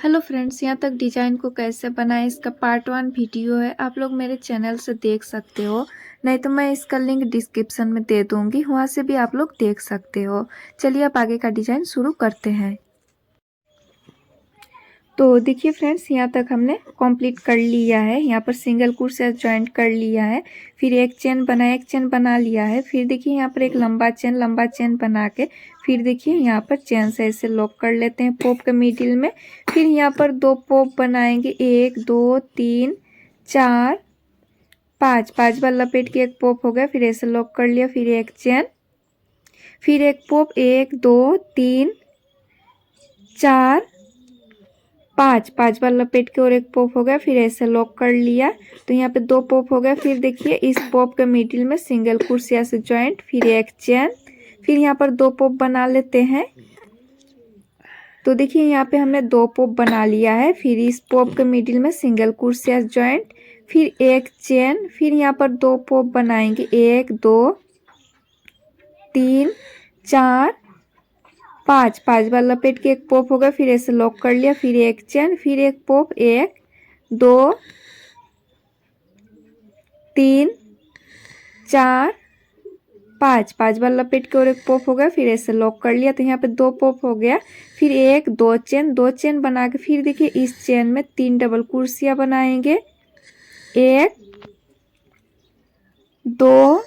Hello friends, यहाँ तक design को कैसे बनाएं इसका पार्ट 1 वीडियो है। आप लोग मेरे चैनल से देख सकते हो, नहीं तो मैं इसका लिंक डिस्क्रिप्शन में दे दूंगी, वहाँ से भी आप लोग देख सकते हो। चलिए अब आगे का डिजाइन शुरू करते हैं। तो देखिए फ्रेंड्स, यहाँ तक हमने कंप्लीट कर लिया है। यहाँ पर सिंगल क्रोशे ज्वाइंट कर लिया है, फिर एक चेन बना लिया है। फिर देखिए यहाँ पर एक लंबा चेन बना के फिर देखिए यहाँ पर चेन से ऐसे लॉक कर लेते हैं पॉप के मिडिल में। फिर यहाँ पर 2 पॉप बनाएंगे, 1 2 3 4 5। 5 बार लपेट के एक पॉप हो गया, फिर ऐसे लॉक कर लिया। फिर एक चेन, फिर एक पॉप, 1 2 3 4 5। 5 बार लपेट के और एक पॉप हो गया, फिर ऐसे लॉक कर लिया। तो यहाँ पे 2 पॉप हो गया। फिर देखिए इस पॉप के मिडिल में सिंगल क्रोशिया से ज्वाइंट, फिर एक चेन, फिर यहाँ पर 2 पॉप बना लेते हैं। तो देखिए यहाँ पे हमने 2 पॉप बना लिया है। फिर इस पॉप के मिडिल में सिंगल क्रोशिया ज्वाइंट, फिर एक चेन, फिर यहाँ पर 2 पॉप बनाएंगे, 1 2 3 4 5। 5 बार लपेट के एक पॉप हो गया, फिर ऐसे लॉक कर लिया। फिर एक चेन, फिर एक पॉप, 1 2 3 4 5। 5 बार लपेट के और एक पॉप हो गया, फिर ऐसे लॉक कर लिया। तो यहाँ पे 2 पॉप हो गया। फिर 1 2 चेन, 2 चेन बना के फिर देखिए इस चेन में 3 डबल क्रोशिया बनाएंगे, 1 2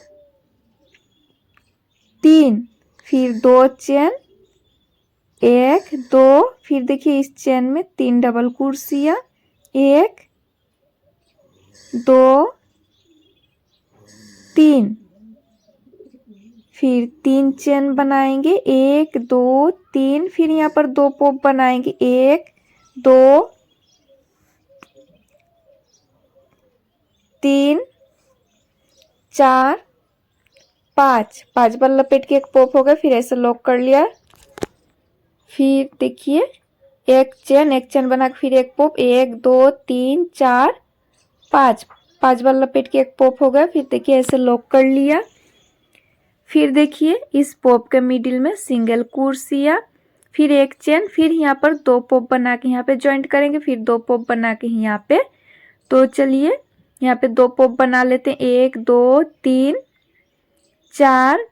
3। फिर 2 चेन, 1 2, फिर देखिए इस चेन में 3 डबल क्रोशिया, 1 2 3। फिर 3 चेन बनाएंगे, 1 2 3। फिर यहाँ पर 2 पॉप बनाएंगे, 1 2 3 4 5। 5 बार लपेट के एक पॉप हो गया, फिर ऐसे लॉक कर लिया। फिर देखिए एक चेन बना के फिर एक पॉप, 1 2 3 4 5। 5 बार लपेट के एक पॉप हो गया, फिर देखिए ऐसे लॉक कर लिया। फिर देखिए इस पॉप के मिडिल में सिंगल क्रोशिया, फिर एक चेन, फिर यहाँ पर 2 पॉप बना के यहाँ पे ज्वाइंट करेंगे, फिर 2 पॉप बना के यहाँ पे। तो चलिए यहाँ पे 2 पॉप बना लेते हैं, 1 2 3 4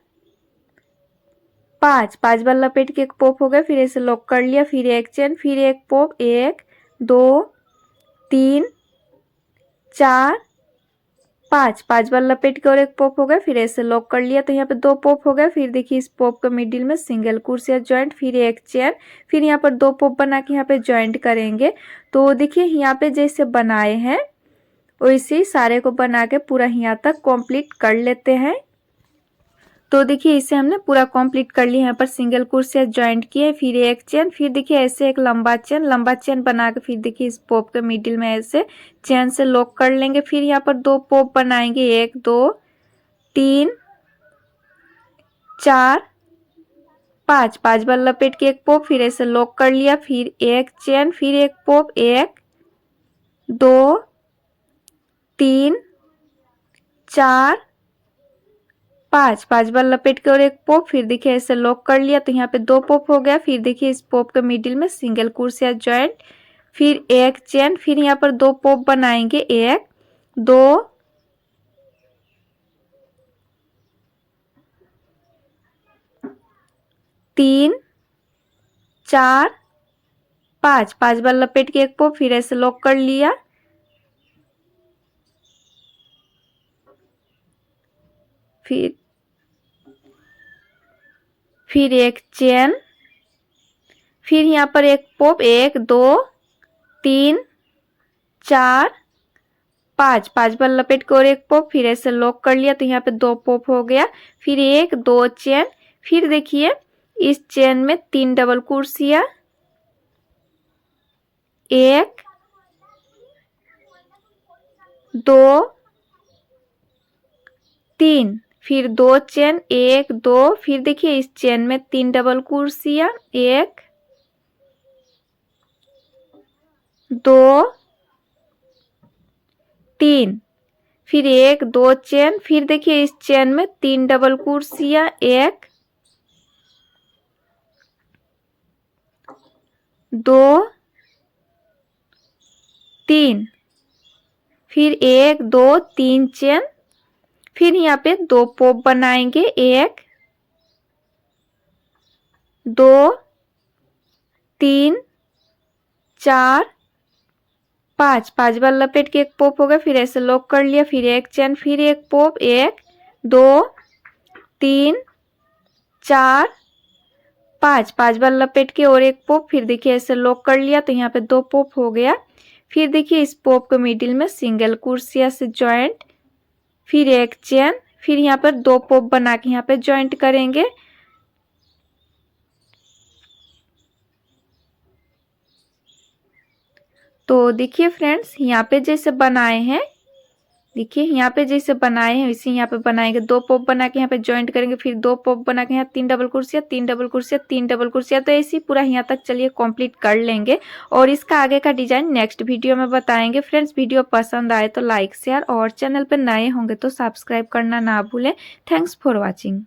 5। 5 बार लपेट के एक पॉप हो गया, फिर ऐसे लॉक कर लिया। फिर एक चेन, फिर एक पॉप, 1 2 3 4 5। 5 बार लपेट के और एक पॉप हो गया, फिर ऐसे लॉक कर लिया। तो यहाँ पे 2 पॉप हो गया। फिर देखिए इस पॉप के मिडिल में सिंगल क्रोशिया ज्वाइंट, फिर एक चेन, फिर यहाँ पर 2 पॉप बना के यहाँ पे ज्वाइंट करेंगे। तो देखिए यहाँ पे जैसे बनाए हैं वैसे ही सारे को बना के पूरा यहाँ तक कंप्लीट कर लेते हैं। तो देखिए इसे हमने पूरा कंप्लीट कर लिया। यहाँ पर सिंगल क्रोशिया ज्वाइंट किए, फिर एक चेन, फिर देखिए ऐसे एक लंबा चेन बना के फिर देखिए इस पॉप के मिडिल में ऐसे चेन से लॉक कर लेंगे। फिर यहाँ पर 2 पॉप बनाएंगे, 1 2 3 4 5। 5 बार लपेट के एक पॉप, फिर ऐसे लॉक कर लिया। फिर एक चेन, फिर एक पॉप, 1 2 3 4 5। 5 बार लपेट के और एक पॉप, फिर देखिए ऐसे लॉक कर लिया। तो यहाँ पे 2 पॉप हो गया। फिर देखिए इस पॉप के मिडिल में सिंगल क्रोशिया ज्वाइंट, फिर एक चेन, फिर यहाँ पर 2 पॉप बनाएंगे, 1 2 3 4 5। 5 बार लपेट के एक पॉप, फिर ऐसे लॉक कर लिया। फिर एक चेन, फिर यहाँ पर एक पॉप, 1 2 3 4 5। 5 बार लपेट के और एक पॉप, फिर ऐसे लॉक कर लिया। तो यहाँ पे 2 पॉप हो गया। फिर 1 2 चेन, फिर देखिए इस चेन में 3 डबल क्रोशिया, 1 2 3। फिर 2 चेन, 1 2, फिर देखिए इस चेन में 3 डबल क्रोशिया, 1 2 3। फिर 1 2 चेन, फिर देखिए इस चेन में 3 डबल क्रोशिया, 1 2 3, फिर 1 2 3 चेन, फिर यहाँ पे 2 पॉप बनाएंगे, 1 2 3 4 5, 5 बार लपेट के एक पॉप होगा, फिर ऐसे लॉक कर लिया, फिर एक चेन, फिर एक पॉप, 1 2 3 4 5, 5 बार लपेट के और एक पॉप, फिर देखिए ऐसे लॉक कर लिया तो यहाँ पे 2 पॉप हो गया। फिर देखिए इस पॉप को मिडिल में सिंगल क्रोशिया से जॉइंट, फिर एक चेन, फिर यहाँ पर 2 पॉप बना के यहाँ पे जॉइंट करेंगे। तो देखिए फ्रेंड्स यहाँ पे जैसे बनाए हैं, देखिए यहाँ पे जैसे बनाए हैं वैसे यहाँ पे बनाएंगे, 2 पॉप बना के यहाँ पे जॉइंट करेंगे, फिर 2 पॉप बना के यहाँ 3 double crochet 3 double crochet 3 double crochet. तो ऐसे ही पूरा यहाँ तक चलिए कंप्लीट कर लेंगे और इसका आगे का डिजाइन नेक्स्ट वीडियो में बताएंगे। फ्रेंड्स वीडियो पसंद आए तो लाइक शेयर और चैनल पर नए होंगे तो सब्सक्राइब करना ना भूलें। Thanks for watching.